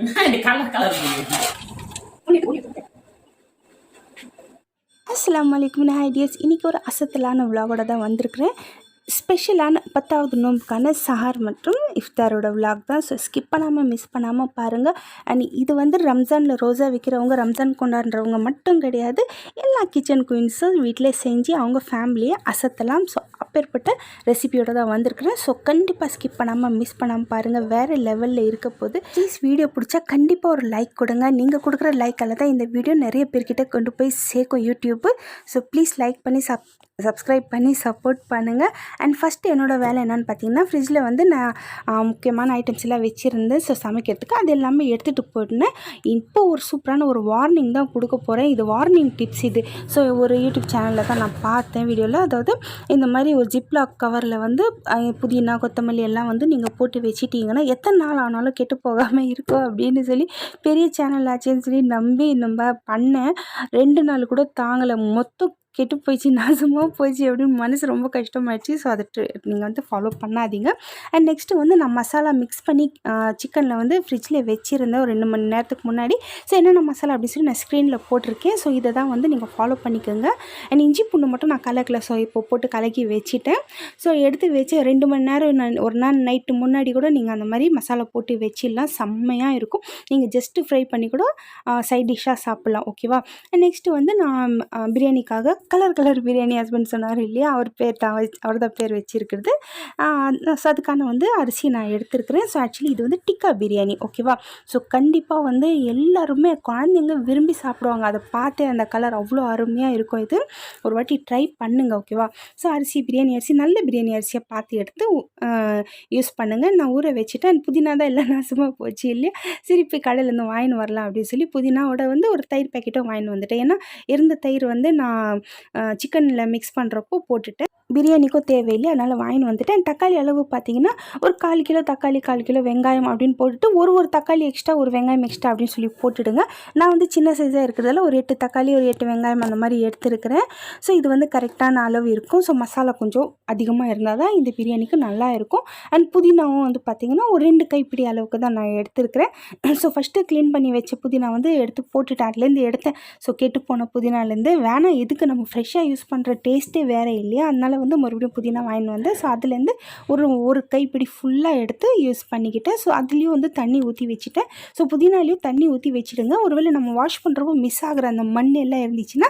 இது colour colour அஸ்ஸலாமு அலைக்கும் ஐடியாஸ். இன்றைக்கி ஒரு அசத்தலான விலாகோட தான் வந்திருக்கிறேன். ஸ்பெஷலான 10வது நோம்புக்கான சஹார் மற்றும் இஃப்தாரோட விலாக் தான். ஸோ ஸ்கிப் பண்ணாமல் மிஸ் பண்ணாமல் பாருங்கள். அண்ட் இது வந்து ரம்ஜானில் ரோஸா விற்கிறவங்க, ரம்ஜான் கொண்டாடுறவங்க மட்டும் கிடையாது, எல்லா கிச்சன் குயின்ஸும் வீட்டிலே செஞ்சு அவங்க ஃபேமிலியை அசத்தலாம். ஸோ அப்பேற்பட்ட ரெசிபியோட தான் வந்திருக்கிறேன். ஸோ கண்டிப்பாக ஸ்கிப் பண்ணாமல் மிஸ் பண்ணாமல் பாருங்கள். வேறு லெவலில் இருக்க போது. ப்ளீஸ் வீடியோ பிடிச்சா கண்டிப்பாக ஒரு லைக் கொடுங்க. நீங்கள் கொடுக்குற லைக்கால் தான் இந்த வீடியோ நிறைய பேர்கிட்ட கொண்டு போய் சேர்க்கும் யூடியூப்பு. ஸோ ப்ளீஸ் லைக் பண்ணி சப்ஸ்கிரைப் பண்ணி சப்போர்ட் பண்ணுங்கள். அண்ட் ஃபஸ்ட்டு என்னோடய வேலை என்னென்னு பார்த்தீங்கன்னா, ஃப்ரிட்ஜில் வந்து நான் முக்கியமான ஐட்டம்ஸ் எல்லாம் வச்சுருந்தேன். ஸோ சமைக்கிறதுக்கு அது எல்லாமே எடுத்துகிட்டு போயிட்டேன். இப்போ ஒரு சூப்பரான ஒரு வார்னிங் தான் கொடுக்க போகிறேன். இது வார்னிங் டிப்ஸ் இது. ஸோ ஒரு யூடியூப் சேனலில் தான் நான் பார்த்தேன் வீடியோவில். அதாவது இந்த மாதிரி ஒரு ஜிப்லாக் கவரில் வந்து புதினா கொத்தமல்லி எல்லாம் வந்து நீங்கள் போட்டு வச்சிட்டிங்கன்னா எத்தனை நாள் ஆனாலும் கெட்டு போகாமல் இருக்கும் அப்படின்னு சொல்லி பெரிய சேனல் ஆச்சுன்னு சொல்லி நம்பி நம்ம பண்ணேன். 2 நாள் கூட தாங்கலை, மொத்தம் கெட்டு போயிடுச்சு, நாசமாக போயிடுச்சு அப்படின்னு மனசு ரொம்ப கஷ்டமாயிடுச்சு. ஸோ அதை நீங்கள் வந்து ஃபாலோ பண்ணாதீங்க. அண்ட் நெக்ஸ்ட்டு வந்து நான் மசாலா மிக்ஸ் பண்ணி சிக்கனில் வந்து ஃப்ரிட்ஜில் வச்சுருந்தேன் ஒரு 2 மணி நேரத்துக்கு முன்னாடி. ஸோ என்னென்ன மசாலா அப்படின்னு சொல்லி நான் ஸ்க்ரீனில் போட்டிருக்கேன். ஸோ இதை தான் வந்து நீங்கள் ஃபாலோ பண்ணிக்கோங்க. அண்ட் இஞ்சி பூண்டு மட்டும் நான் கலக்கல. ஸோ இப்போ போட்டு கலக்கி வச்சுட்டேன். ஸோ எடுத்து வச்சு 2 மணி நேரம் ஒரு நாள் நைட்டு முன்னாடி கூட நீங்கள் அந்த மாதிரி மசாலா போட்டு வச்சிடலாம். செம்மையாக இருக்கும். நீங்கள் ஜஸ்ட்டு ஃப்ரை பண்ணி கூட சைட் டிஷ்ஷாக சாப்பிட்லாம். ஓகேவா? நெக்ஸ்ட்டு வந்து நான் பிரியாணிக்காக கலர் பிரியாணி ஹஸ்பண்ட் சொன்னார் இல்லையா, அவர் தான் பேர் வச்சுருக்கிறது. ஸோ அதுக்கான வந்து அரிசி நான் எடுத்துருக்கிறேன். ஸோ ஆக்சுவலி இது வந்து டிக்கா பிரியாணி. ஓகேவா? ஸோ கண்டிப்பாக வந்து எல்லாருமே குழந்தைங்க விரும்பி சாப்பிடுவாங்க. அதை பார்த்து அந்த கலர் அவ்வளோ அருமையாக இருக்கும். இது ஒரு வாட்டி ட்ரை பண்ணுங்க. ஓகேவா? ஸோ பிரியாணி அரிசி நல்ல பிரியாணி அரிசியை பார்த்து எடுத்து யூஸ் பண்ணுங்கள். நான் ஊற வச்சுட்டேன். புதினா தான் எல்லாம் நாசமாக போச்சு இல்லையா, சரி இப்போ கடையிலேருந்து வாங்கின்னு வரலாம் அப்படின்னு சொல்லி புதினாவோட வந்து ஒரு தயிர் பேக்கெட்டும் வாங்கின்னு வந்துட்டேன். ஏன்னா இருந்த தயிர் வந்து நான் சிக்கனில் மிக்ஸ் பண்ணுறப்போ போட்டுட்டேன். பிரியாணிக்கும் தேவையில்லை, அதனால் வாங்கின்னு வந்துட்டேன். தக்காளி அளவு பார்த்தீங்கன்னா ஒரு 1/4 கிலோ தக்காளி, 1/4 கிலோ வெங்காயம் அப்படின்னு போட்டுட்டு ஒரு தக்காளி எக்ஸ்ட்ரா, ஒரு வெங்காயம் எக்ஸ்ட்ரா அப்படின்னு சொல்லி போட்டுடுங்க. நான் வந்து சின்ன சைஸாக இருக்கிறதால ஒரு 8 தக்காளி, ஒரு 8 வெங்காயம் அந்த மாதிரி எடுத்துருக்கிறேன். ஸோ இது வந்து கரெக்டான அளவு இருக்கும். ஸோ மசாலா கொஞ்சம் அதிகமாக இருந்தால் தான் இந்த பிரியாணிக்கு நல்லா இருக்கும். அண்ட் புதினாவும் வந்து பார்த்திங்கன்னா ஒரு 2 கைப்பிடி அளவுக்கு தான் நான் எடுத்துருக்கிறேன். ஸோ ஃபஸ்ட்டு க்ளீன் பண்ணி வச்ச புதினா வந்து எடுத்து போட்டுட்டேன். அதுலேருந்து எடுத்தேன். ஸோ கெட்டு போன புதினாலேருந்து வேணாம், எதுக்கு நம்ம ஃப்ரெஷ்ஷாக யூஸ் பண்ணுற டேஸ்ட்டே வேறு இல்லையா, அதனால் வந்து மறுபடியும் புதினா வாங்கின்னு வந்தேன். ஸோ அதுலேருந்து ஒரு கைப்பிடி ஃபுல்லாக எடுத்து யூஸ் பண்ணிக்கிட்டேன். ஸோ அதுலேயும் வந்து தண்ணி ஊற்றி வச்சுட்டேன். ஸோ புதினாலேயும் தண்ணி ஊற்றி வச்சுடுங்க. ஒருவேளை நம்ம வாஷ் பண்ணுறப்போ மிஸ் ஆகிற அந்த மண் எல்லாம் இருந்துச்சுன்னா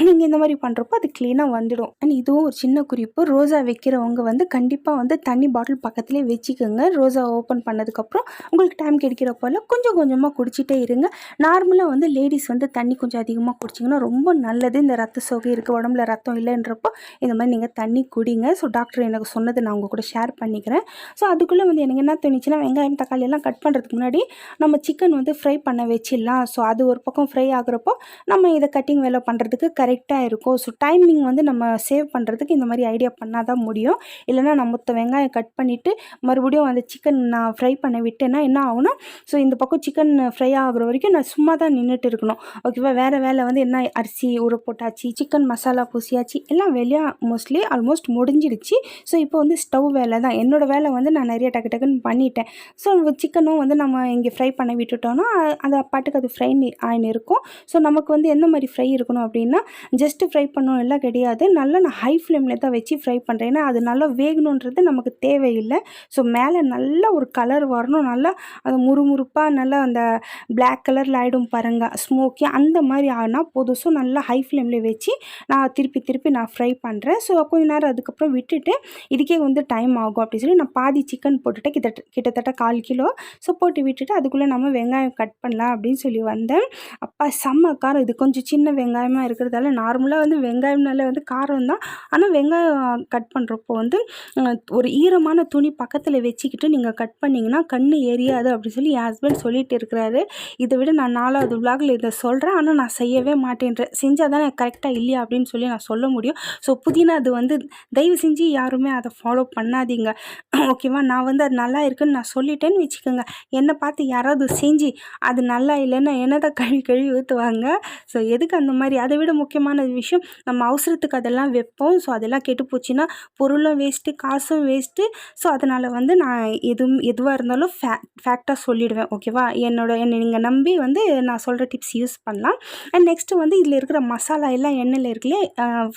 நீங்கள் இந்த மாதிரி பண்ணுறப்போ அது க்ளீனாக வந்துடும். அண்ட் இதுவும் ஒரு சின்ன குறிப்பு, ரோஸா வைக்கிறவங்க வந்து கண்டிப்பாக வந்து தண்ணி பாட்டில் பக்கத்துலேயே வச்சுக்கோங்க. ரோஸா ஓப்பன் பண்ணதுக்கப்புறம் உங்களுக்கு டைம் கிடைக்கிறப்போல கொஞ்சம் கொஞ்சமாக குடிச்சிட்டே இருங்க. நார்மலாக வந்து லேடிஸ் வந்து தண்ணி கொஞ்சம் அதிகமாக குடிச்சிங்கன்னா ரொம்ப நல்லது. இந்த ரத்த சோகை இருக்குது, உடம்புல ரத்தம் இல்லைன்றப்போ இந்த மாதிரி நீங்கள் தண்ணி குடிங்க. ஸோ டாக்டர் எனக்கு சொன்னது நான் உங்கள் கூட ஷேர் பண்ணிக்கிறேன். ஸோ அதுக்குள்ளே வந்து எனக்கு என்ன தோணுச்சுன்னா, வெங்காயம் தக்காளி எல்லாம் கட் பண்ணுறதுக்கு முன்னாடி நம்ம சிக்கன் வந்து ஃப்ரை பண்ண வச்சிடலாம். ஸோ அது ஒரு பக்கம் ஃப்ரை ஆகுறப்போ நம்ம இதை கட்டிங் வேலை பண்ணுறதுக்கு கரெக்டாக இருக்கும். ஸோ டைமிங் வந்து நம்ம சேவ் பண்ணுறதுக்கு இந்த மாதிரி ஐடியா பண்ணால் தான் முடியும். இல்லைனா நான் மொத்த வெங்காயம் கட் பண்ணிவிட்டு மறுபடியும் அந்த சிக்கன் நான் ஃப்ரை பண்ண விட்டேன்னா என்ன ஆகுனா, ஸோ இந்த பக்கம் சிக்கன் ஃப்ரை ஆகுற வரைக்கும் நான் சும்மா தான் நின்றுட்டு இருக்கணும். ஓகேவா? வேறு வேலை வந்து என்ன, அரிசி ஊற போட்டாச்சு, சிக்கன் மசாலா பூசியாச்சு, எல்லாம் வேலையாக ஆல்மோஸ்ட் முடிஞ்சிடுச்சு. ஸோ இப்போ வந்து ஸ்டவ் வேலை தான். என்னோடய வேலை வந்து நான் நிறைய டக்குன்னு பண்ணிட்டேன். ஸோ சிக்கனும் வந்து நம்ம இங்கே ஃப்ரை பண்ண விட்டுட்டோன்னா அது பாட்டுக்கு அது ஃப்ரை ஆகின்னு இருக்கும். ஸோ நமக்கு வந்து எந்த மாதிரி ஃப்ரை இருக்கணும் அப்படின்னா, ஜஸ்ட்டு ஃப்ரை பண்ணணும் எல்லாம் கிடையாது, நல்லா நான் ஹை ஃப்ளேமில் தான் வச்சு ஃப்ரை பண்ணுறேன். ஏன்னா அது நல்லா வேகணுன்றது நமக்கு தேவையில்லை. ஸோ மேலே நல்ல ஒரு கலர் வரணும், நல்லா அது முறுமுறுப்பாக நல்லா அந்த பிளாக் கலரில் ஆகிடும் பாருங்க, ஸ்மோக்கி அந்த மாதிரி ஆனால் போதும். ஸோ நல்லா ஹை ஃப்ளேமில் வச்சு நான் திருப்பி நான் ஃப்ரை பண்ணுறேன். ஸோ கொஞ்ச நேரம் அதுக்கப்புறம் விட்டுட்டு இதுக்கே வந்து டைம் ஆகும் அப்படின்னு சொல்லி நான் பாதி சிக்கன் போட்டுட்டு கிட்டத்தட்ட 1/4 கிலோ ஸோ போட்டு விட்டுட்டு அதுக்குள்ளே நம்ம வெங்காயம் கட் பண்ணலாம் அப்படின்னு சொல்லி வந்தேன். அப்பா செம்ம காரம். இது கொஞ்சம் சின்ன வெங்காயமாக இருக்கிறதால, நார்மலாக வந்து வெங்காயம்னால வந்து காரம் தான், ஆனால் வெங்காயம் கட் பண்ணுறப்போ வந்து ஒரு ஈரமான துணி பக்கத்தில் வச்சுக்கிட்டு நீங்கள் கட் பண்ணிங்கன்னா கண் எரியாது அப்படின்னு சொல்லி என் ஹஸ்பண்ட் சொல்லிட்டு இருக்கிறாரு. இதை விட நான் 4வது விலாகில் இதை சொல்கிறேன், ஆனால் நான் செய்யவே மாட்டேன்றேன். செஞ்சால் தானே கரெக்டாக இல்லையா அப்படின்னு சொல்லி நான் சொல்ல முடியும். ஸோ புதினா அது வந்து தயவு செஞ்சு யாருமே அதை ஃபாலோ பண்ணாதீங்க. ஓகேவா? நான் வந்து அது நல்லா இருக்குன்னு நான் சொல்லிட்டேன்னு வச்சுக்கோங்க, என்னை பார்த்து யாராவது செஞ்சு அது நல்லா இல்லைன்னா என்ன தான் கழுவி கழுவி ஊற்றுவாங்க. ஸோ எதுக்கு அந்த மாதிரி? அதை விட முக்கியமான விஷயம், நம்ம அவசரத்துக்கு அதெல்லாம் வைப்போம். ஸோ அதெல்லாம் கெட்டு போச்சுன்னா பொருளும் வேஸ்ட்டு, காசும் வேஸ்ட்டு. ஸோ அதனால் வந்து நான் எதுவாக இருந்தாலும் ஃபேக்டாக சொல்லிடுவேன். ஓகேவா? என்னை நீங்கள் நம்பி வந்து நான் சொல்கிற டிப்ஸ் யூஸ் பண்ணலாம். அண்ட் நெக்ஸ்ட்டு வந்து இதில் இருக்கிற மசாலா எல்லாம் எண்ணெயில் இருக்குல்லையே,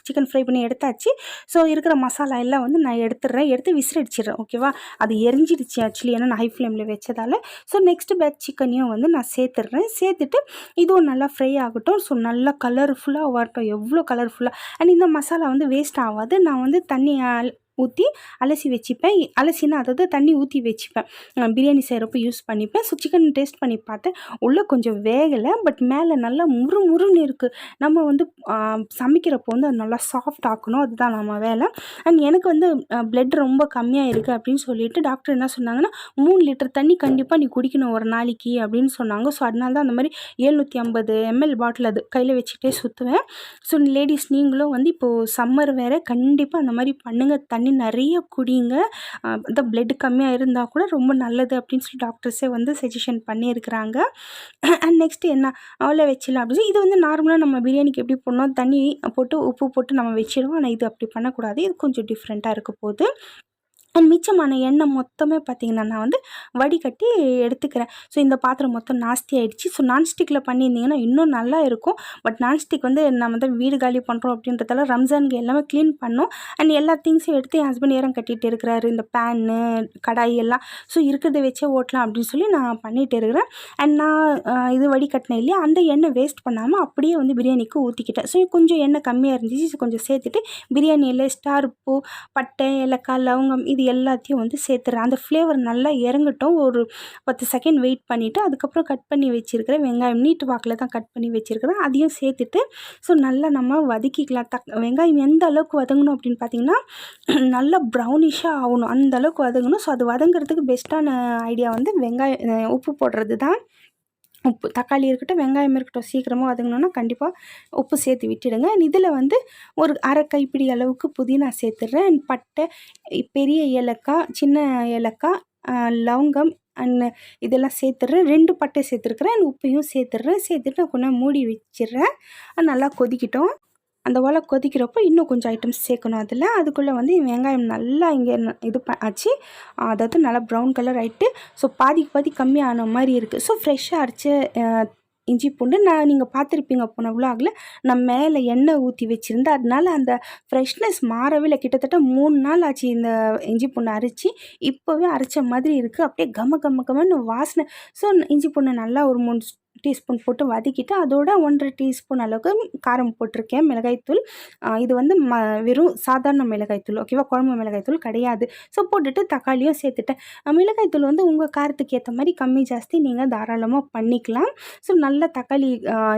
சிக்கன் ஃப்ரை பண்ணி எடுத்தாச்சு. ஸோ இருக்கிற மசாலா எல்லாம் வந்து நான் எடுத்து விசிறடிச்சிடுறேன். ஓகேவா? அது எரிஞ்சிடுச்சு ஆக்சுவலி, ஏன்னா நான் ஹை ஃப்ளேமில் வச்சதால். ஸோ நெக்ஸ்ட்டு பேட்ச் சிக்கனையும் வந்து நான் சேர்த்துட்டு இதுவும் நல்லா ஃப்ரை ஆகட்டும். ஸோ நல்லா கலர்ஃபுல்லாக வரட்டும், எவ்வளோ கலர்ஃபுல்லாக. அண்ட் இந்த மசாலா வந்து வேஸ்ட் ஆகாது. நான் வந்து தண்ணி ஊற்றி அலசி வச்சுப்பேன். அலசினா அதாவது தண்ணி ஊற்றி வச்சுப்பேன். பிரியாணி செய்கிறப்ப யூஸ் பண்ணிப்பேன். ஸோ சிக்கன் டேஸ்ட் பண்ணி பார்த்தேன், உள்ளே கொஞ்சம் வேகலை, பட் மேலே நல்லா முறுமுறுன்னு இருக்குது. நம்ம வந்து சமைக்கிறப்போ வந்து அது நல்லா சாஃப்ட் ஆக்கணும், அதுதான் நம்ம வேலை. அண்ட் எனக்கு வந்து பிளட் ரொம்ப கம்மியாக இருக்குது அப்படின்னு சொல்லிட்டு டாக்டர் என்ன சொன்னாங்கன்னா, 3 லிட்டர் தண்ணி கண்டிப்பாக நீ குடிக்கணும் ஒரு நாளைக்கு அப்படின்னு சொன்னாங்க. ஸோ அதனால தான் அந்த மாதிரி 750 ml பாட்டில் அது கையில் வச்சுக்கிட்டே சுற்றுவேன். ஸோ லேடிஸ் நீங்களும் வந்து இப்போது சம்மர் வேறு, கண்டிப்பாக அந்த மாதிரி பண்ணுங்கள். தண்ணி நிறைய குடிங்க. அதான் பிளட் கம்மியாக இருந்தால் கூட ரொம்ப நல்லது அப்படின்னு சொல்லி டாக்டர்ஸே வந்து சஜஷன் பண்ணியிருக்கிறாங்க. அண்ட் நெக்ஸ்ட்டு என்ன, அவ்வளோ வச்சிடலாம் அப்படின்னு சொல்லி. இது வந்து நார்மலாக நம்ம பிரியாணிக்கு எப்படி பண்ணோம், தண்ணி போட்டு உப்பு போட்டு நம்ம வச்சிடுவோம். ஆனால் இது அப்படி பண்ணக்கூடாது, இது கொஞ்சம் டிஃப்ரெண்ட்டாக இருக்க போகுது. அண்ட் மிச்சமான எண்ணெய் மொத்தமே பார்த்திங்கன்னா நான் வந்து வடிகட்டி எடுத்துக்கிறேன். ஸோ இந்த பாத்திரம் மொத்தம் நாஸ்தி ஆகிடுச்சு. ஸோ நான்ஸ்டிக்கில் பண்ணியிருந்தீங்கன்னா இன்னும் நல்லா இருக்கும். பட் நான்ஸ்டிக் வந்து நம்ம தான் வீடு காலி பண்ணுறோம் அப்படின்றதால ரம்ஜானுக்கு எல்லாமே க்ளீன் பண்ணோம். அண்ட் எல்லா திங்ஸையும் எடுத்து என் ஹஸ்பண்ட் ஏறம் கட்டிகிட்டு இருக்கிறாரு, இந்த பேனு கடாய் எல்லாம். ஸோ இருக்கிறத வச்சே ஓட்டலாம் அப்படின்னு சொல்லி நான் பண்ணிகிட்டு இருக்கிறேன். அண்ட் நான் இது வடிகட்டினேன் இல்லையா, அந்த எண்ணெய் வேஸ்ட் பண்ணாமல் அப்படியே வந்து பிரியாணிக்கு ஊற்றிக்கிட்டேன். ஸோ கொஞ்சம் எண்ணெய் கம்மியாக இருந்துச்சு, கொஞ்சம் சேர்த்துட்டு பிரியாணியில் ஸ்டார் பூ, பட்டை, ஏலக்காய், லவங்கம் இது எல்லாத்தையும் வந்து சேர்த்துறேன். அந்த ஃப்ளேவர் நல்லா இறங்கட்டும். ஒரு 10 செகண்ட் வெயிட் பண்ணிவிட்டு அதுக்கப்புறம் கட் பண்ணி வச்சுருக்கிறேன் வெங்காயம், நீட்டு வாக்கில் தான் கட் பண்ணி வச்சுருக்கிறேன், அதையும் சேர்த்துட்டு ஸோ நல்லா நம்ம வதக்கிக்கலாம். வெங்காயம் எந்த அளவுக்கு வதங்கணும் அப்படின்னு பார்த்திங்கன்னா, நல்லா ப்ரௌனிஷாக ஆகணும், அந்த அளவுக்கு வதங்கணும். ஸோ அது வதங்கிறதுக்கு பெஸ்ட்டான ஐடியா வந்து உப்பு போடுறது தான். உப்பு, தக்காளி இருக்கட்டும், வெங்காயம் இருக்கட்டும், சீக்கிரமாக வதங்கணுன்னா கண்டிப்பாக உப்பு சேர்த்து விட்டுடுங்க. இதில் வந்து ஒரு அரை கைப்பிடி அளவுக்கு புதினா சேர்த்துடுறேன். பட்டை, பெரிய ஏலக்காய், சின்ன ஏலக்காய், லவங்கம் அண்ட் இதெல்லாம் சேர்த்துட்றேன். 2 பட்டை சேர்த்துருக்குறேன். உப்பையும் சேர்த்துட்டு கொஞ்சம் மூடி வச்சிடுறேன். நல்லா கொதிக்கிட்டோம். அந்த போல் கொதிக்கிறப்போ இன்னும் கொஞ்சம் ஐட்டம்ஸ் சேர்க்கணும். அதுக்குள்ளே வந்து வெங்காயம் நல்லா இங்கே இது ஆச்சு, அதாவது நல்லா ப்ரௌன் கலர் ஆகிட்டு. ஸோ பாதி கம்மியான மாதிரி இருக்குது. ஸோ ஃப்ரெஷ்ஷாக அரைச்ச இஞ்சி பூண்டு நீங்கள் பார்த்துருப்பீங்க போன விலாகில், நான் மேலே எண்ணெய் ஊற்றி வச்சுருந்தேன். அதனால அந்த ஃப்ரெஷ்னஸ் மாறவே இல்லை. கிட்டத்தட்ட 3 நாள் ஆச்சு இந்த இஞ்சி பூண்டு அரைச்சி. இப்போவே அரைச்ச மாதிரி இருக்குது, அப்படியே கமன்னு வாசனை. ஸோ இஞ்சி பூண்டு நல்லா ஒரு 3 டீஸ்பூன் போட்டு வதக்கிட்டு அதோட 1.5 டீஸ்பூன் அளவுக்கு காரம் போட்டிருக்கேன், மிளகாய்த்தூள். இது வந்து வெறும் சாதாரண மிளகாய்த்தூள், ஓகேவா, குழம்பு மிளகாய்த்தூள் கிடையாது. ஸோ போட்டுட்டு தக்காளியும் சேர்த்துட்டேன். மிளகாய்த்தூள் வந்து உங்கள் காரத்துக்கு ஏற்ற மாதிரி கம்மி ஜாஸ்தி நீங்கள் தாராளமாக பண்ணிக்கலாம். ஸோ நல்லா தக்காளி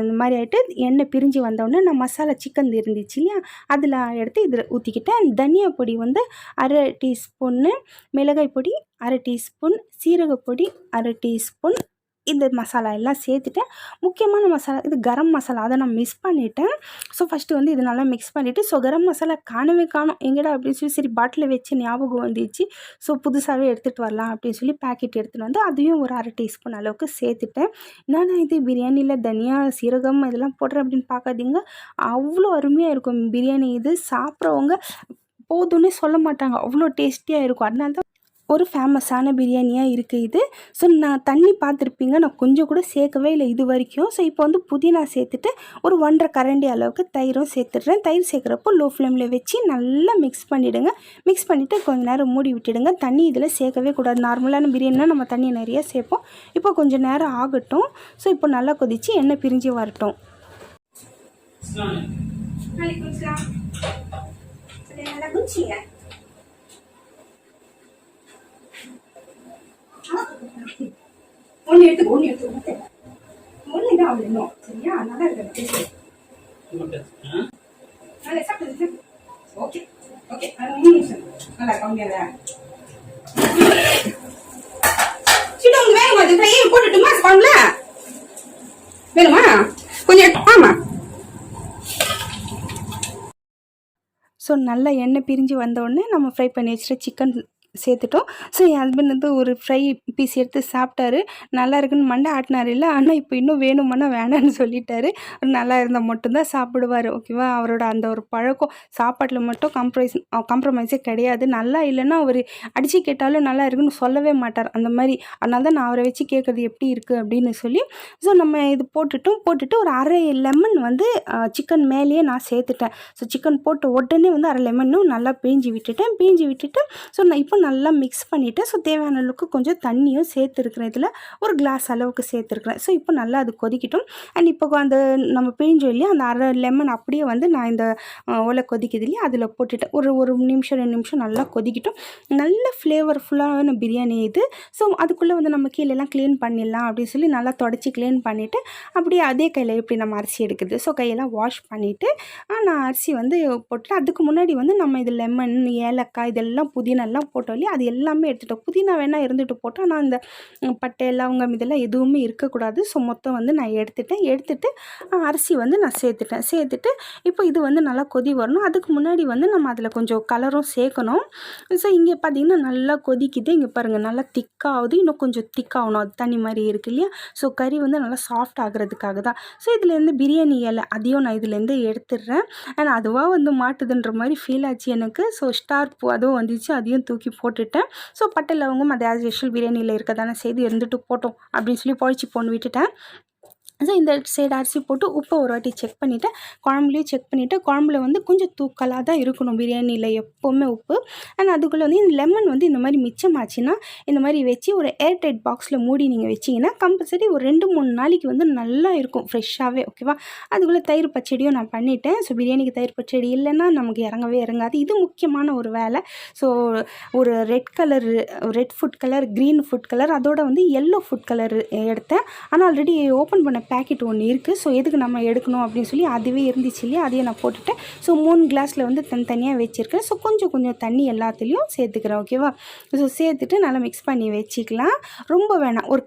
இந்த மாதிரி ஆகிட்டு எண்ணெய் பிரிஞ்சு வந்தோடனே நான் மசாலா சிக்கன் இருந்துச்சு இல்லையா, அதில் எடுத்து இதில் ஊற்றிக்கிட்டேன். தனியா பொடி வந்து 1/2 டீஸ்பூன்னு, மிளகாய் பொடி 1/2 டீஸ்பூன், சீரகப்பொடி 1/2 டீஸ்பூன், இந்த மசாலா எல்லாம் சேர்த்துட்டேன். முக்கியமான மசாலா இது கரம் மசாலா, அதை நான் மிஸ் பண்ணிட்டேன். ஸோ ஃபஸ்ட்டு வந்து இது நல்லா மிக்ஸ் பண்ணிவிட்டு, ஸோ கரம் மசாலா காணும் எங்கடா அப்படின்னு சொல்லி சரி பாட்டில் வச்சு ஞாபகம் வந்துச்சு. ஸோ புதுசாகவே எடுத்துகிட்டு வரலாம் அப்படின்னு சொல்லி பேக்கெட் எடுத்துகிட்டு வந்து அதையும் ஒரு 1/2 டீஸ்பூன் அளவுக்கு சேர்த்துட்டேன். என்னன்னா இது பிரியாணியில் தனியா, சீரகம் இதெல்லாம் போடுறேன் அப்படின்னு பார்க்காதீங்க, அவ்வளோ அருமையாக இருக்கும் பிரியாணி. இது சாப்பிட்றவங்க போதுன்னே சொல்ல மாட்டாங்க, அவ்வளோ டேஸ்டியாக இருக்கும். அதனால தான் ஒரு ஃபேமஸான பிரியாணியாக இருக்குது இது. ஸோ நான் தண்ணி பார்த்துருப்பீங்க, நான் கொஞ்சம் கூட சேர்க்கவே இல்லை இது வரைக்கும். ஸோ இப்போ வந்து புதினா சேர்த்துட்டு ஒரு 1.5 கரண்டி அளவுக்கு தயிரும் சேர்த்துடுறேன். தயிர் சேர்க்குறப்போ லோ ஃப்ளேமில் வச்சு நல்லா மிக்ஸ் பண்ணிவிடுங்க. மிக்ஸ் பண்ணிவிட்டு கொஞ்சம் நேரம் மூடி விட்டுடுங்க. தண்ணி இதில் சேர்க்கவே கூடாது. நார்மலான பிரியாணினா நம்ம தண்ணி நிறைய சேர்ப்போம். இப்போ கொஞ்சம் நேரம் ஆகட்டும். ஸோ இப்போ நல்லா கொதித்து எண்ணெய் பிரிஞ்சு வரட்டும். நல்லா குச்சிங்க. ஒன்று எடுத்து தான் ஆகணும், சரியா? நல்லா இருக்கு. ஓகே ஓகே, நல்லா கம்மியாத சிடம் வேணுமா? அது கையை போட்டுட்டுமா ஸ்பான்ல வேணுமா? கொஞ்சம் ஆமா. ஸோ நல்லா எண்ணெய் பிரிஞ்சு வந்தோடனே நம்ம ஃப்ரை பண்ணி வச்சுட்டு சிக்கன் சேர்த்துட்டோம். ஸோ என் ஹஸ்பண்ட் வந்து ஒரு ஃப்ரை பீஸ் எடுத்து சாப்பிட்டாரு. நல்லா இருக்குன்னு மண்டை ஆட்டினார் இல்லை, ஆனால் இப்போ இன்னும் வேணுமானா வேணான்னு சொல்லிட்டாரு. நல்லா இருந்தால் மட்டும்தான் சாப்பிடுவார். ஓகேவா, அவரோட அந்த ஒரு பழக்கம் சாப்பாட்டில் மட்டும் காம்ப்ரமைஸே கிடையாது. நல்லா இல்லைன்னா அவர் அடித்து கேட்டாலும் நல்லா இருக்குன்னு சொல்லவே மாட்டார் அந்த மாதிரி. அதனால தான் நான் அவரை வச்சு கேட்குறது எப்படி இருக்குது அப்படின்னு சொல்லி. ஸோ நம்ம இது போட்டுட்டு ஒரு அரை லெமன் வந்து சிக்கன் மேலேயே நான் சேர்த்துட்டேன். ஸோ சிக்கன் போட்டு உடனே வந்து அரை லெமனும் நல்லா பிழிஞ்சு விட்டுட்டு ஸோ நான் இப்போ நல்லா மிக்ஸ் பண்ணிவிட்டு ஸோ தேவையான அளவுக்கு கொஞ்சம் தண்ணியும் சேர்த்துருக்குறேன். இதில் ஒரு கிளாஸ் அளவுக்கு சேர்த்துருக்குறேன். ஸோ இப்போ நல்லா அது கொதிக்கட்டும். அண்ட் இப்போ அந்த நம்ம பிழிஞ்சோம் இல்லையா, அந்த அரை லெமன் அப்படியே வந்து நான் இந்த ஒலை கொதிக்குது இல்லையா அதில் போட்டுட்டேன். ஒரு நிமிஷம் 2 நிமிஷம் நல்லா கொதிக்கட்டும். நல்ல ஃப்ளேவர்ஃபுல்லான பிரியாணி இது. ஸோ அதுக்குள்ளே வந்து நம்ம கீழெல்லாம் க்ளீன் பண்ணிடலாம் அப்படின்னு சொல்லி நல்லா தொடச்சி க்ளீன் பண்ணிவிட்டு அப்படியே அதே கையில் எப்படி நம்ம அரிசி எடுக்குது ஸோ கையெல்லாம் வாஷ் பண்ணிவிட்டு நான் அரிசி வந்து போட்டுட்டு அதுக்கு முன்னாடி வந்து நம்ம இது லெமன், ஏலக்காய் இதெல்லாம் புதினாலாம் போட்டோம் இல்லையா, அது எல்லாமே எடுத்துட்டோம். புதினா வேணால் இருந்துட்டு போட்டோம், ஆனால் அந்த பட்டை லவங்கம் இதெல்லாம் எதுவுமே இருக்கக்கூடாது. ஸோ மொத்தம் வந்து நான் எடுத்துட்டு அரிசி வந்து நான் சேர்த்துட்டு இப்போ இது வந்து நல்லா கொதி வரணும். அதுக்கு முன்னாடி வந்து நம்ம அதில் கொஞ்சம் கலரும் சேர்க்கணும். ஸோ இங்கே பார்த்திங்கன்னா நல்லா கொதிக்குது. இங்கே பாருங்கள் நல்லா திக்காகுது. இன்னும் கொஞ்சம் திக்காகணும், அது தண்ணி மாதிரி இருக்குது இல்லையா. ஸோ கறி வந்து நல்லா சாஃப்ட் ஆகிறதுக்காக தான். ஸோ இதுலேருந்து பிரியாணி இலை அதையும் நான் இதுலேருந்து எடுத்துடுறேன். ஆனால் அதுவாக வந்து மாட்டுதுன்ற மாதிரி ஃபீல் ஆச்சு எனக்கு. ஸோ ஸ்டார் பூ அதுவும் வந்துச்சு, அதையும் தூக்கி போட்டுட்டேன். ஸோ பட்டை லவங்கம் அது ஆஸ் யூஷுவல் பிரியாணியில் இருக்க தானே செய்து இருந்துட்டு போட்டோம் அப்படின்னு சொல்லி பொழிச்சு போன்னு விட்டுட்டேன். ஸோ இந்த சைடு அரிசி போட்டு உப்பை ஒரு வாட்டி செக் பண்ணிவிட்டு குழம்புலையும் செக் பண்ணிவிட்டு குழம்புல வந்து கொஞ்சம் தூக்கலாக தான் இருக்கணும் பிரியாணியில் எப்போவுமே உப்பு. அண்ட் அதுக்குள்ளே வந்து இந்த லெமன் வந்து இந்த மாதிரி மிச்சமாச்சுன்னா இந்த மாதிரி வச்சு ஒரு ஏர்டைட் பாக்ஸில் மூடி நீங்கள் வச்சிங்கன்னா கம்பல்சரி ஒரு 2-3 நாளைக்கு வந்து நல்லா இருக்கும் ஃப்ரெஷ்ஷாகவே. ஓகேவா, அதுக்குள்ளே தயிர் பச்சடியும் நான் பண்ணிட்டேன். ஸோ பிரியாணிக்கு தயிர் பச்சடி இல்லைன்னா நமக்கு இறங்காது. இது முக்கியமான ஒரு வேலை. ஸோ ஒரு red food colour, green food colour, அதோட வந்து எல்லோ ஃபுட் கலர் எடுத்தேன். ஆனால் ஆல்ரெடி ஓப்பன் பண்ண பேக்கெட் ஒன்று இருக்குது. ஸோ எதுக்கு நம்ம எடுக்கணும் அப்படின்னு சொல்லி அதுவே இருந்துச்சு இல்லையா, அதையே நான் போட்டுட்டேன். ஸோ 3 கிளாஸில் வந்து தனித்தனியாக வச்சுருக்கேன். ஸோ கொஞ்சம் தண்ணி எல்லாத்துலேயும் சேர்த்துக்கிறேன். ஓகேவா, ஸோ சேர்த்துட்டு நல்லா மிக்ஸ் பண்ணி வச்சுக்கலாம். ரொம்ப வேணாம், ஒரு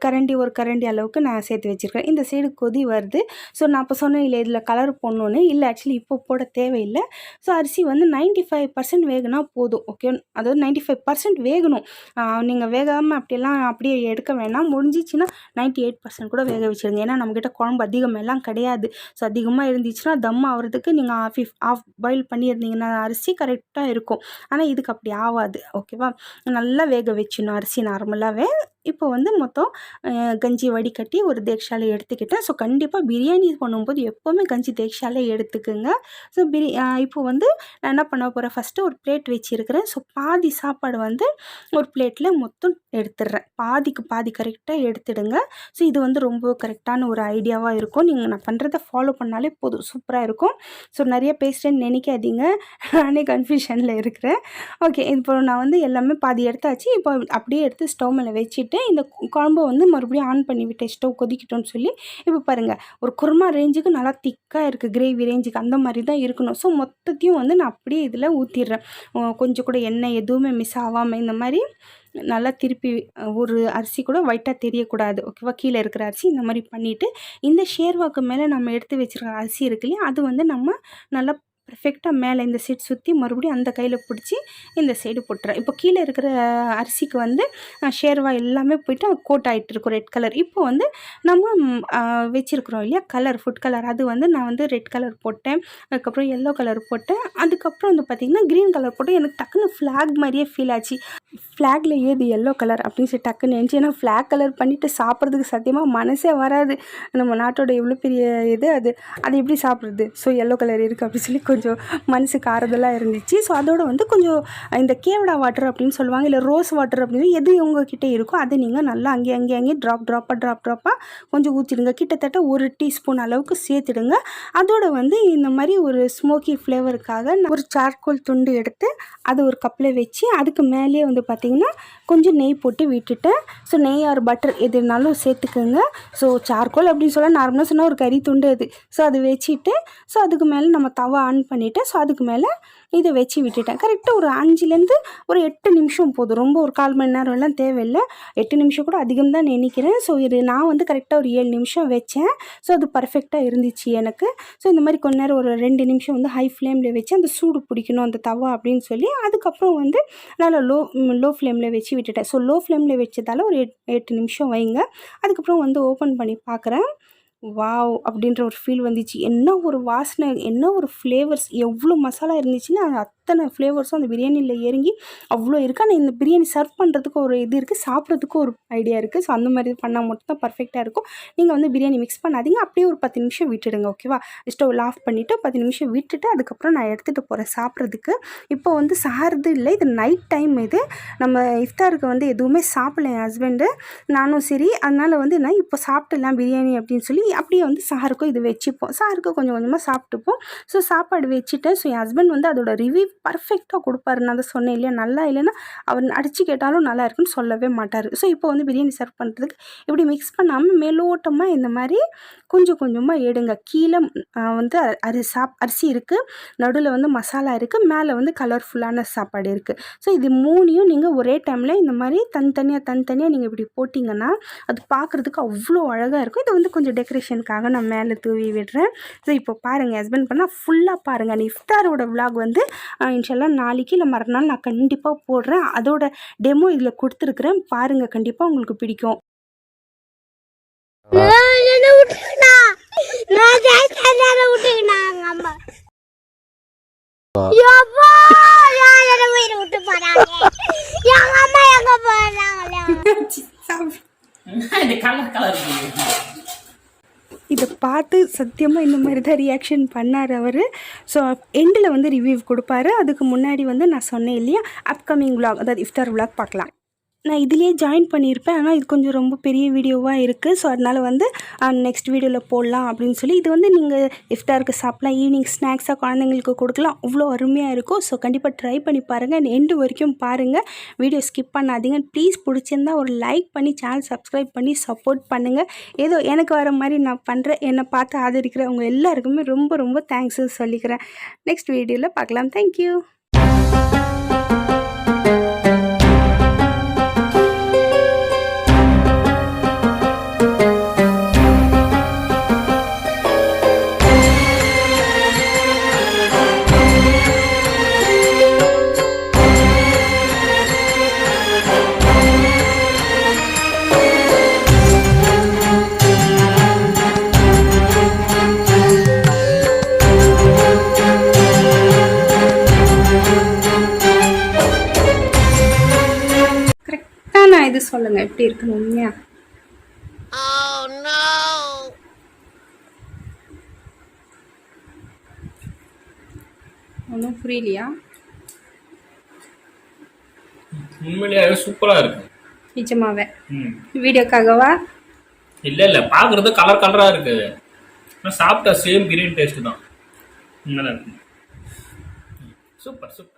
கரண்டி அளவுக்கு நான் சேர்த்து வச்சுருக்கேன். இந்த சைடு கொதி வருது. ஸோ நான் இப்போ சொன்னேன் இல்லை இதில் கலர் போடணுன்னு, இல்லை ஆக்சுவலி இப்போ போட தேவையில்லை. ஸோ அரிசி வந்து 95% வேகுனா போதும். ஓகே, அதாவது 95% வேகணும். நீங்கள் வேகாமல் அப்படியே எடுக்க வேணாம். முடிஞ்சிச்சுன்னா 98% கூட வேக வச்சுருங்க. ஏன்னா நம்மக்கிட்ட குழம்பு அதிகமெல்லாம் கிடையாது. ஸோ அதிகமாக இருந்துச்சுன்னா தம் ஆகிறதுக்கு நீங்கள் ஆஃப் பாயில் பண்ணியிருந்தீங்கன்னா அரிசி கரெக்டாக இருக்கும். ஆனால் இதுக்கு அப்படி ஆகாது. ஓகேவா, நல்லா வேக வச்சிடணும் அரிசி நார்மலாகவே. இப்போ வந்து மொத்தம் கஞ்சி வடிகட்டி ஒரு தேக்ஷாலை எடுத்துக்கிட்டேன். ஸோ கண்டிப்பாக பிரியாணி பண்ணும்போது எப்போவுமே கஞ்சி தேக்ஷாலை எடுத்துக்குங்க. ஸோ இப்போ வந்து நான் என்ன பண்ண போகிறேன், ஃபஸ்ட்டு ஒரு பிளேட் வச்சுருக்கிறேன். ஸோ பாதி சாப்பாடு வந்து ஒரு பிளேட்டில் மொத்தம் எடுத்துடுறேன். பாதிக்கு பாதி கரெக்டாக எடுத்துடுங்க. ஸோ இது வந்து ரொம்ப கரெக்டான ஒரு ஐடியாவாக இருக்கும். நீங்கள் நான் பண்ணுறதை ஃபாலோ பண்ணாலே போதும், சூப்பராக இருக்கும். ஸோ நிறைய பேசுகிறேன்னு நினைக்காதீங்க, நானே கன்ஃபியூஷனில் இருக்கிறேன். ஓகே, இப்போ நான் வந்து எல்லாமே பாதி எடுத்தாச்சு. இப்போ அப்படியே எடுத்து ஸ்டவ் மேலே வச்சுட்டு இந்த குழம்பை வந்து மறுபடியும் ஆன் பண்ணி விட்டேன், ஸ்டவ் கொதிக்கிட்டோன்னு சொல்லி. இப்போ பாருங்கள், ஒரு குருமா ரேஞ்சுக்கு நல்லா திக்காக இருக்குது, கிரேவி ரேஞ்சுக்கு அந்த மாதிரி தான் இருக்கணும். ஸோ மொத்தத்தையும் வந்து நான் அப்படியே இதில் ஊற்றிடுறேன். கொஞ்சம் கூட எண்ணெய் எதுவுமே மிஸ் ஆகாமல் இந்த மாதிரி நல்லா திருப்பி, ஒரு அரிசி கூட ஒயிட்டாக தெரியக்கூடாது. ஓகேவா, கீழே இருக்கிற அரிசி இந்த மாதிரி பண்ணிவிட்டு இந்த ஷேர்வாக்கு மேலே நம்ம எடுத்து வச்சுருக்கிற அரிசி இருக்கு இல்லையா, அது வந்து நம்ம நல்லா பர்ஃபெக்டாக மேலே இந்த சைடு சுற்றி மறுபடியும் அந்த கையில் பிடிச்சி இந்த சைடு போட்டுறேன். இப்போ கீழே இருக்கிற அரிசிக்கு வந்து ஷேர்வா எல்லாமே போய்ட்டு கோட் ஆகிட்டு இருக்கும் ரெட் கலர். இப்போ வந்து நம்ம வச்சுருக்குறோம் இல்லையா கலர், ஃபுட் கலர், அது வந்து நான் வந்து ரெட் கலர் போட்டேன், அதுக்கப்புறம் எல்லோ கலர் போட்டேன், அதுக்கப்புறம் வந்து பார்த்திங்கன்னா க்ரீன் கலர் போட்டு எனக்கு டக்குன்னு ஃப்ளாக் மாதிரியே ஃபீல் ஆச்சு. ஃப்ளாகில் ஏது எல்லோ கலர் அப்படின்னு சொல்லி டக்குன்னு நினச்சி, ஏன்னா ஃப்ளாக் கலர் பண்ணிவிட்டு சாப்பிட்றதுக்கு சத்தியமாக மனசே வராது. நம்ம நாட்டோட எவ்வளோ பெரிய இது அது எப்படி சாப்பிட்றது. ஸோ எல்லோ கலர் இருக்குது அப்படின்னு சொல்லி கொஞ்சம் மனசுக்கு ஆறுதலாக இருந்துச்சு. ஸோ அதோட வந்து கொஞ்சம் இந்த கேவடா வாட்டர் அப்படின்னு சொல்லுவாங்க, இல்லை ரோஸ் வாட்டர் அப்படின்னு எது உங்ககிட்ட இருக்கோ அதை நீங்கள் நல்லா அங்கேயே ட்ராப்பாக கொஞ்சம் ஊற்றிடுங்க. கிட்டத்தட்ட 1 டீஸ்பூன் அளவுக்கு சேர்த்துடுங்க. அதோட வந்து இந்த மாதிரி ஒரு ஸ்மோக்கி ஃப்ளேவருக்காக ஒரு சார்கோல் துண்டு எடுத்து அது ஒரு கப்பில் வச்சு அதுக்கு மேலேயே வந்து பார்த்திங்கன்னா கொஞ்சம் நெய் போட்டு விட்டுட்டேன். ஸோ நெய் ஆர் பட்டர் எது இருந்தாலும் சேர்த்துக்குங்க. ஸோ சார்கோல் அப்படின்னு சொல்ல நார்மலாக சொன்னால் ஒரு கறி துண்டு அது. ஸோ அது வச்சுட்டு ஸோ அதுக்கு மேலே நம்ம தவா ஆன் பண்ணிவிட்டேன். ஸோ அதுக்கு மேலே இதை வச்சு விட்டுட்டேன். கரெக்டாக ஒரு 5லேருந்து ஒரு 8 நிமிஷம் போதும். ரொம்ப ஒரு 1/4 மணி நேரம்லாம் தேவையில்லை. 8 நிமிஷம் கூட அதிகம் தான் நினைக்கிறேன். ஸோ இது நான் வந்து கரெக்டாக ஒரு 7 நிமிஷம் வச்சேன். ஸோ அது பர்ஃபெக்டாக இருந்துச்சு எனக்கு. ஸோ இந்த மாதிரி கொஞ்ச நேரம் ஒரு 2 நிமிஷம் வந்து ஹை ஃப்ளேமில் வச்சு அந்த சூடு பிடிக்கணும் அந்த தவா அப்படின்னு சொல்லி அதுக்கப்புறம் வந்து நல்லா லோ ஃப்ளேமில் வச்சு விட்டுட்டேன். ஸோ லோ ஃப்ளேமில் வச்சதால் ஒரு 8 நிமிஷம் வைங்க. அதுக்கப்புறம் வந்து ஓப்பன் பண்ணி பார்க்குறேன். வாவ்! அப்படின்ற ஒரு ஃபீல் வந்துச்சு. என்ன ஒரு வாசனை, என்ன ஒரு ஃப்ளேவர்ஸ், எவ்வளோ மசாலா இருந்துச்சுன்னா அத்தனை ஃப்ளேவர்ஸும் அந்த பிரியாணியில் இறங்கி அவ்வளோ இருக்குது. ஆனால் இந்த பிரியாணி சர்வ் பண்ணுறதுக்கு ஒரு இது இருக்குது, சாப்பிட்றதுக்கும் ஒரு ஐடியா இருக்குது. ஸோ அந்த மாதிரி பண்ணால் மட்டும் தான் பர்ஃபெக்டாக இருக்கும். நீங்கள் வந்து பிரியாணி மிக்ஸ் பண்ணாதீங்க. அப்படியே ஒரு 10 நிமிஷம் விட்டுடுங்க. ஓகேவா? ஸ்டவ் ஆஃப் பண்ணிவிட்டு 10 நிமிஷம் விட்டுட்டு அதுக்கப்புறம் நான் எடுத்துகிட்டு போகிறேன் சாப்பிட்றதுக்கு. இப்போ வந்து சாகிறது இல்லை, இது நைட் டைம். இது நம்ம இஃப்தாருக்கு வந்து எதுவுமே சாப்பிடல என் ஹஸ்பண்டு, நானும் சரி. அதனால் வந்து நான் இப்போ சாப்பிட்டுலாம் பிரியாணி அப்படின்னு சொல்லி அப்படியே வந்து சாருக்கும் இது வச்சுப்போம். சாருக்கு கொஞ்சம் கொஞ்சமாக சாப்பிட்டுப்போம். ஸோ சாப்பாடு வச்சுட்டேன். ஸோ என் ஹஸ்பண்ட் வந்து அதோட ரிவ்யூ பர்ஃபெக்டாக கொடுப்பாரு. நான் அதை சொன்னேன் இல்லையா, நல்லா இல்லைன்னா அவர் அடித்து கேட்டாலும் நல்லா இருக்குன்னு சொல்லவே மாட்டார். ஸோ இப்போ வந்து பிரியாணி சர்வ் பண்ணுறதுக்கு இப்படி மிக்ஸ் பண்ணாமல் மேலோட்டமாக இந்த மாதிரி கொஞ்சம் கொஞ்சமாக எடுங்க. கீழே வந்து அரிசி இருக்குது, நடுவில் வந்து மசாலா இருக்குது, மேலே வந்து கலர்ஃபுல்லான சாப்பாடு இருக்குது. ஸோ இது 3யும் நீங்கள் ஒரே டைமில் இந்த மாதிரி தனித்தனியாக நீங்கள் இப்படி போட்டிங்கன்னா அது பார்க்குறதுக்கு அவ்வளோ அழகாக இருக்கும். இது வந்து கொஞ்சம் டெக்கரேஷனுக்காக நான் மேலே தூவி விடுறேன். ஸோ இப்போ பாருங்கள், ஹஸ்பண்ட் பண்ணால் ஃபுல்லாக பாருங்கள். அந்த இஃப்தாரோட விலாக் வந்து இன்ஷால்லா நாளைக்கு இல்லை மறுநாள் நான் கண்டிப்பாக போடுறேன். அதோட டெமோ இதில் கொடுத்துருக்குறேன், பாருங்கள். கண்டிப்பாக உங்களுக்கு பிடிக்கும். இதை பார்த்து சத்தியமாக இந்த மாதிரி தான் ரியாக்ஷன் பண்ணார் அவர். ஸோ எண்டில் வந்து ரிவ்யூ கொடுப்பாரு. அதுக்கு முன்னாடி வந்து நான் சொன்னேன் இல்லையா, அப்கமிங் விலாக், அதாவது இஃப்தார் விலாக் பார்க்கலாம். நான் இதிலே ஜாயின் பண்ணியிருப்பேன், ஆனால் இது கொஞ்சம் ரொம்ப பெரிய வீடியோவாக இருக்குது. ஸோ அதனால் வந்து நெக்ஸ்ட் வீடியோவில் போடலாம் அப்படின்னு சொல்லி. இது வந்து நீங்கள் இஃப்தாருக்கு சாப்பிட்லாம், ஈவினிங் ஸ்நாக்ஸாக குழந்தைங்களுக்கு கொடுக்கலாம், அவ்வளோ அருமையாக இருக்கும். ஸோ கண்டிப்பாக ட்ரை பண்ணி பாருங்கள், எண்டு வரைக்கும் பாருங்கள், வீடியோ ஸ்கிப் பண்ணாதீங்க. ப்ளீஸ் பிடிச்சிருந்தா ஒரு லைக் பண்ணி சேனல் சப்ஸ்கிரைப் பண்ணி சப்போர்ட் பண்ணுங்கள். ஏதோ எனக்கு வர மாதிரி நான் பண்ணுறேன். என்னை பார்த்து ஆதரிக்கிறவங்க எல்லாருக்குமே ரொம்ப ரொம்ப தேங்க்ஸு சொல்லிக்கிறேன். நெக்ஸ்ட் வீடியோவில் பார்க்கலாம். தேங்க்யூ. இது சொல்லுங்க எப்படி இருக்குன்னு உண்மையா? ஒன்றும் புரியலையா? உண்மையிலேயே சூப்பரா இருக்கு. நிஜமாவே வீடியோக்காகவா? இல்ல பாக்குறது கலர் கலரா இருக்கு. சாப்பிட்டா சேம் பிரியாணி டேஸ்ட் தான். நல்லா இருக்கு. Super super.